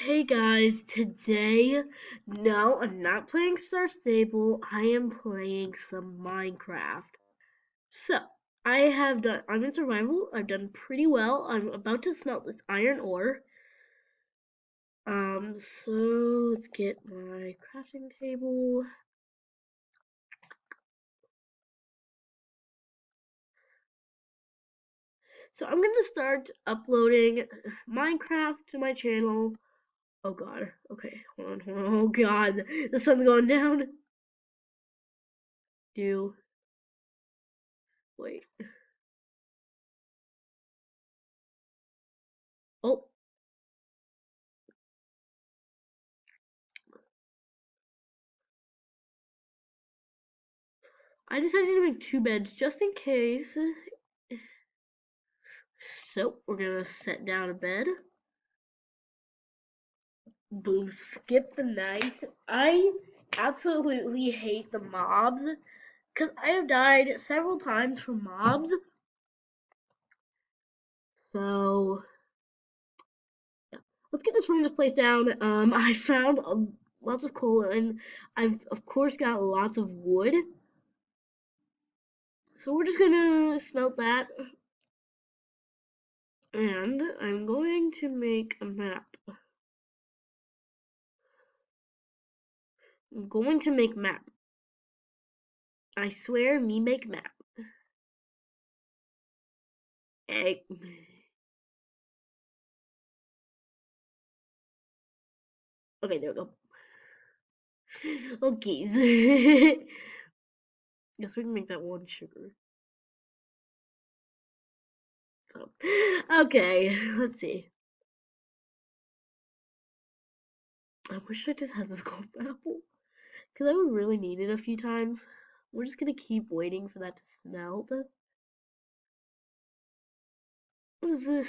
Hey guys, today, no, I'm not playing Star Stable. I am playing some Minecraft. So, I'm in survival. I've done pretty well. I'm about to smelt this iron ore. So let's get my crafting table. So I'm gonna start uploading Minecraft to my channel. Oh god, okay, hold on, oh god, the sun's going down. Wait. Oh, I decided to make two beds just in case. So we're gonna set down a bed. Boom, skip the night. I absolutely hate the mobs because I have died several times from mobs. So yeah. Let's get this furnace place down. I found lots of coal and I've of course got lots of wood. So we're just gonna smelt that and I'm going to make a map. I'm going to make map. I swear, me make map. Egg. Okay, there we go. Okay. Guess we can make that one sugar. So, okay, let's see. I wish I just had this gold apple. Because I would really need it a few times. We're just gonna keep waiting for that to smelt. What is this?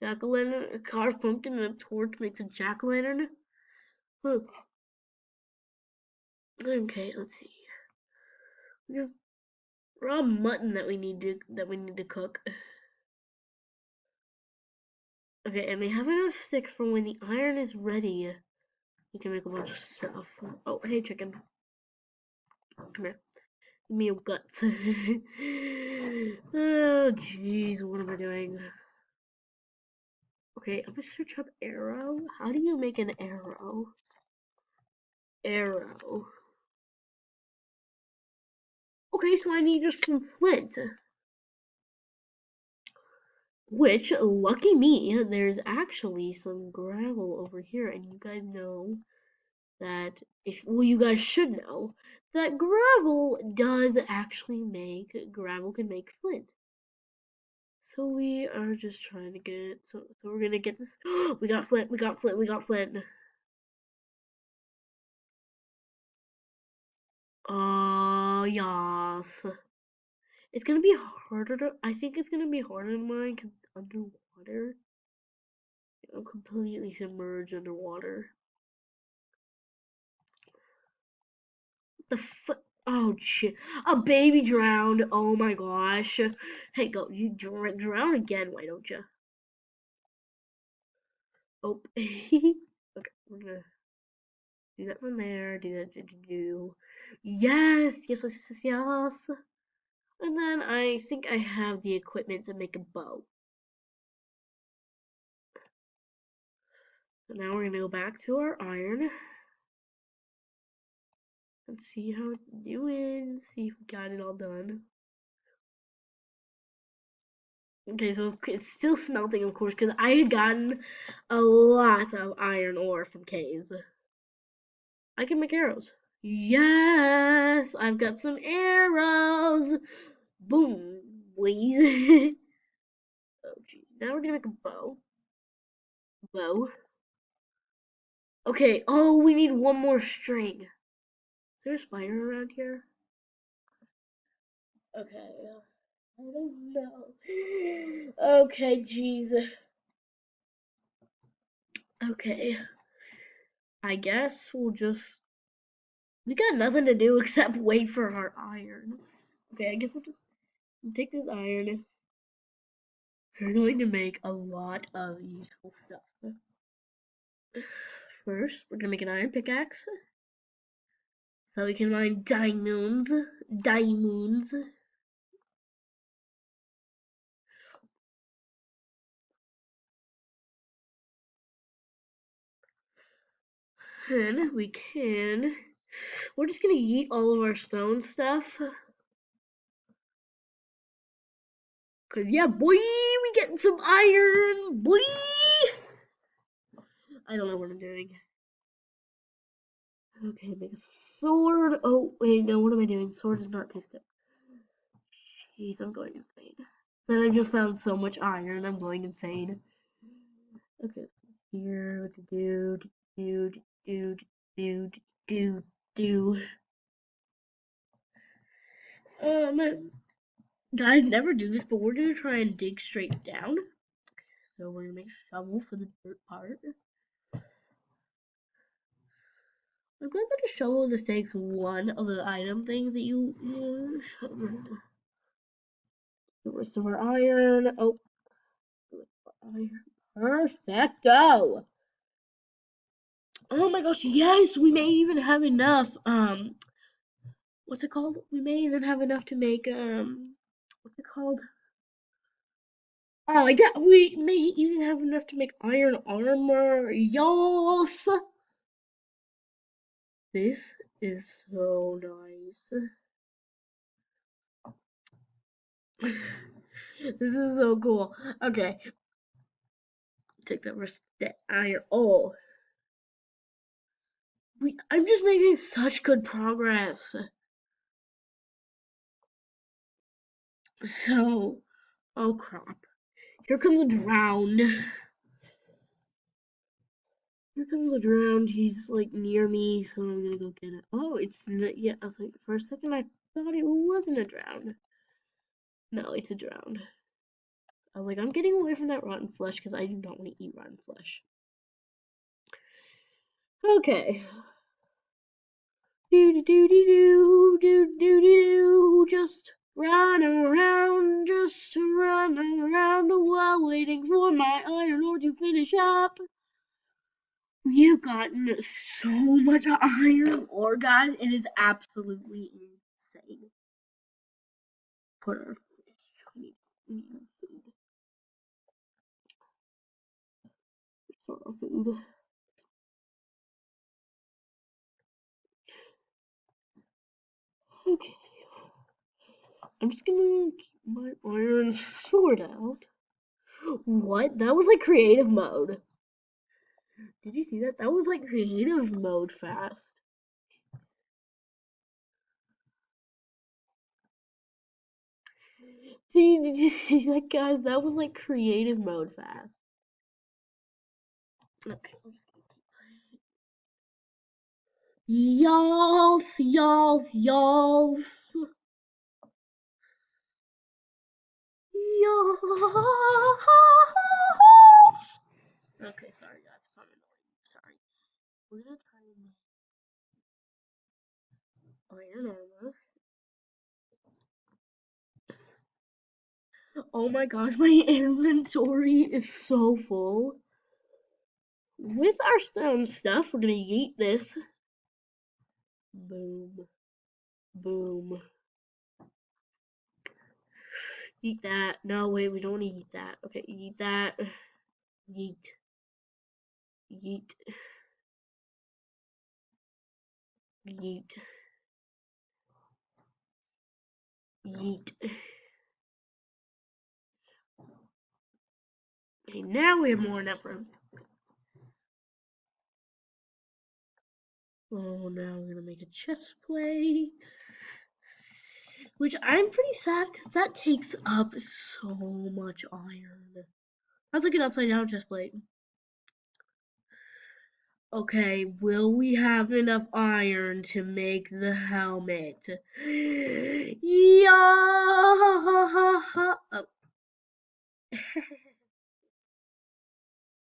Jack-o'-lantern, a carved pumpkin, and a torch makes a jack-o'-lantern? Huh. Okay, let's see. We have raw mutton that we need to cook. Okay, and we have enough sticks for when the iron is ready. We can make a bunch of stuff. Oh, hey, chicken. Come here. Give me your guts. Oh, jeez. What am I doing? Okay, I'm gonna search up arrow. How do you make an arrow? Arrow. Okay, so I need just some flint. Which, lucky me, there's actually some gravel over here. And you guys know that well, you guys should know that gravel can make flint. So we are just trying to get so we're gonna get this. We got flint, we got flint, we got flint. Yes. It's gonna be harder to. I think it's gonna be harder than mine because it's underwater. I'm completely submerged underwater. The foot. Oh shit! A baby drowned. Oh my gosh. Hey, go. You drown again. Why don't you? Oh. Okay, we're gonna do that one there. Do that. Do. Yes. Yes. Yes. Yes. Yes. And then I think I have the equipment to make a bow. So now we're gonna go back to our iron and see how it's doing. See if we got it all done. Okay, so it's still smelting, of course, because I had gotten a lot of iron ore from caves. I can make arrows. Yes, I've got some arrows. Boom, please. Oh, geez. Now we're gonna make a bow. Bow. Okay. Oh, we need one more string. Is there a spider around here? Okay. I don't know. Okay, jeez. Okay. I guess we'll just. We got nothing to do except wait for our iron. Okay, I guess we'll just take this iron. We're going to make a lot of useful stuff. First, we're gonna make an iron pickaxe so we can mine diamonds. Diamonds. Then we can. We're just gonna eat all of our stone stuff. Cause yeah, boy, we getting some iron, boy. I don't know what I'm doing. Okay, make a sword. Oh wait, no, what am I doing? Sword is not 2 sticks. Jeez, I'm going insane. Then I just found so much iron. I'm going insane. Okay, so here we can do, do, do, do. Guys, never do this, but we're gonna try and dig straight down. So we're gonna make a shovel for the dirt part. I'm glad that a shovel just takes one of the item things that you use. The rest of our iron. Oh, the rest of our iron. Perfecto! Oh my gosh, yes, we may even have enough. What's it called? We may even have enough to make what's it called? Oh, yeah, we may even have enough to make iron armor. Yes! This is so nice. This is so cool. Okay, take that rest that iron. Oh, I'm just making such good progress. So, oh crap. Here comes a drowned. Here comes a drowned. He's like near me, so I'm gonna go get it. Oh, it's not, yeah. I was like, for a second, I thought it wasn't a drowned. No, it's a drowned. I was like, I'm getting away from that rotten flesh because I do not want to eat rotten flesh. Okay. Do do do do do do do. Just run around, just run around while waiting for my iron ore to finish up. We have gotten so much iron ore, guys. It is absolutely insane. Put our fish. We need food. Sort of food. Okay. I'm just gonna keep my iron sword out. What? That was like creative mode. Did you see that? That was like creative mode fast. See, did you see that, guys? That was like creative mode fast. Okay, I'm just gonna keep Y'alls, y'alls, y'alls. Y'alls. Okay, sorry guys, if I'm annoying. Sorry. We're gonna try and iron armor. Oh my god, my inventory is so full. With our stone stuff, we're gonna yeet this. Boom. Boom. Eat that. No, wait, we don't want to eat that. Okay, eat that. Yeet. Yeet. Yeet. Yeet. Okay, now we have more enough room. Oh, now we're gonna make a chest plate. Which I'm pretty sad because that takes up so much iron. That's like an upside down chest plate. Okay, will we have enough iron to make the helmet? Yeah. Oh.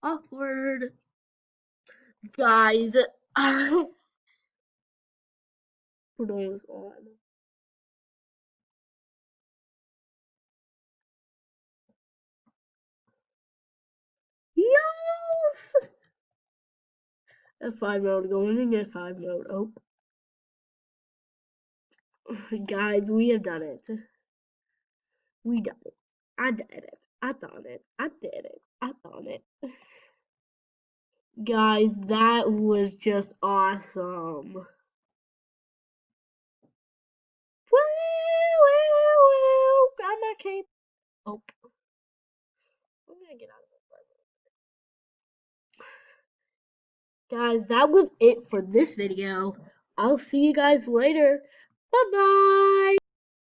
Awkward. Guys, put on this on. Yes! F5 mode, going in F5 mode. Oh. Guys, we have done it. We done it. I did it. I done it. I did it. I done it. Guys, that was just awesome. Woo, woo, woo. Got my cape. Oh. I'm gonna get out of it. Guys, that was it for this video. I'll see you guys later. Bye-bye.